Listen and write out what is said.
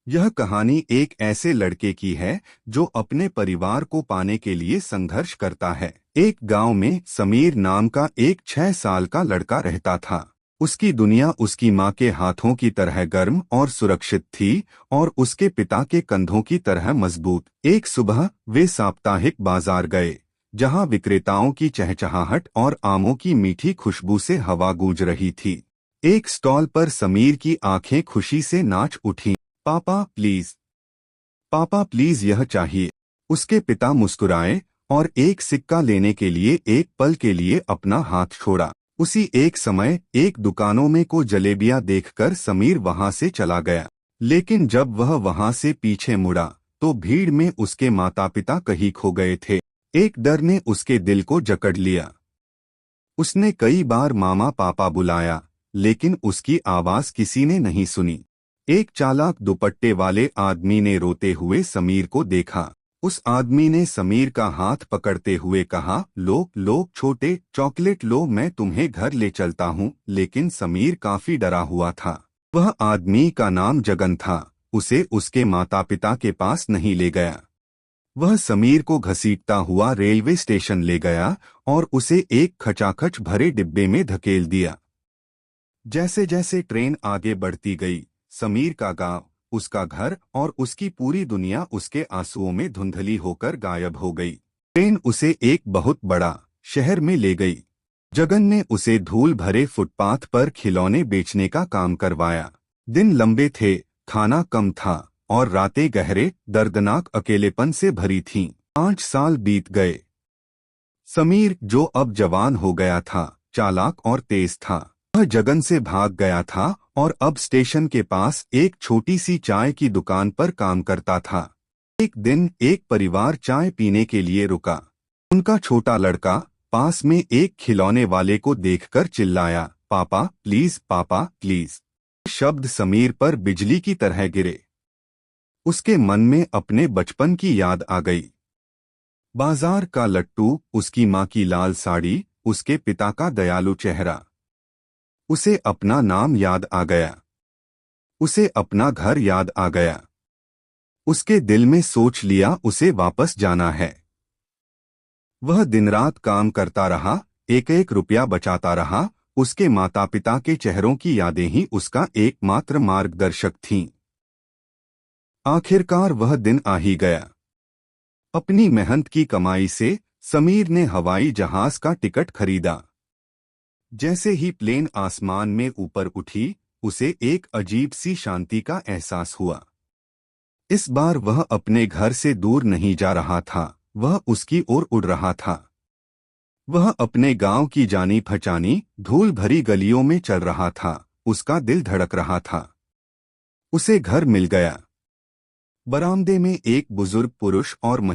यह कहानी एक ऐसे लड़के की है जो अपने परिवार को पाने के लिए संघर्ष करता है। एक गांव में समीर नाम का एक 6 साल का लड़का रहता था। उसकी दुनिया उसकी माँ के हाथों की तरह गर्म और सुरक्षित थी और उसके पिता के कंधों की तरह मजबूत। एक सुबह वे साप्ताहिक बाजार गए, जहाँ विक्रेताओं की चहचहाहट और आमों की मीठी खुशबू से हवा गूंज रही थी। एक स्टॉल पर समीर की आंखें खुशी से नाच उठीं। पापा प्लीज, पापा प्लीज, यह चाहिए। उसके पिता मुस्कुराए और एक सिक्का लेने के लिए एक पल के लिए अपना हाथ छोड़ा। उसी एक समय एक दुकानों में को जलेबियां देखकर समीर वहां से चला गया। लेकिन जब वह वहां से पीछे मुड़ा तो भीड़ में उसके माता पिता कहीं खो गए थे। एक डर ने उसके दिल को जकड़ लिया। उसने कई बार मामा पापा बुलाया, लेकिन उसकी आवाज किसी ने नहीं सुनी। एक चालाक दुपट्टे वाले आदमी ने रोते हुए समीर को देखा। उस आदमी ने समीर का हाथ पकड़ते हुए कहा, लो लो छोटे, चॉकलेट लो, मैं तुम्हें घर ले चलता हूँ। लेकिन समीर काफी डरा हुआ था। वह आदमी का नाम जगन था। उसे उसके माता पिता के पास नहीं ले गया। वह समीर को घसीटता हुआ रेलवे स्टेशन ले गया और उसे एक खचाखच भरे डिब्बे में धकेल दिया। जैसे जैसे ट्रेन आगे बढ़ती गई, समीर का गांव, उसका घर और उसकी पूरी दुनिया उसके आंसुओं में धुंधली होकर गायब हो गई। ट्रेन उसे एक बहुत बड़ा शहर में ले गई। जगन ने उसे धूल भरे फुटपाथ पर खिलौने बेचने का काम करवाया। दिन लंबे थे, खाना कम था और रातें गहरे दर्दनाक अकेलेपन से भरी थीं। 5 साल बीत गए। समीर, जो अब जवान हो गया था, चालाक और तेज था। वह जगन से भाग गया था और अब स्टेशन के पास एक छोटी सी चाय की दुकान पर काम करता था। एक दिन एक परिवार चाय पीने के लिए रुका। उनका छोटा लड़का पास में एक खिलौने वाले को देखकर चिल्लाया, पापा प्लीज, पापा प्लीज। शब्द समीर पर बिजली की तरह गिरे। उसके मन में अपने बचपन की याद आ गई। बाजार का लट्टू, उसकी माँ की लाल साड़ी, उसके पिता का दयालु चेहरा। उसे अपना नाम याद आ गया। उसे अपना घर याद आ गया। उसके दिल में सोच लिया उसे वापस जाना है। वह दिन रात काम करता रहा, एक एक रुपया बचाता रहा। उसके माता पिता के चेहरों की यादें ही उसका एकमात्र मार्गदर्शक थीं। आखिरकार वह दिन आ ही गया। अपनी मेहनत की कमाई से समीर ने हवाई जहाज का टिकट खरीदा। जैसे ही प्लेन आसमान में ऊपर उठी, उसे एक अजीब सी शांति का एहसास हुआ। इस बार वह अपने घर से दूर नहीं जा रहा था, वह उसकी ओर उड़ रहा था। वह अपने गांव की जानी पहचानी धूल भरी गलियों में चल रहा था। उसका दिल धड़क रहा था। उसे घर मिल गया। बरामदे में एक बुजुर्ग पुरुष और महिला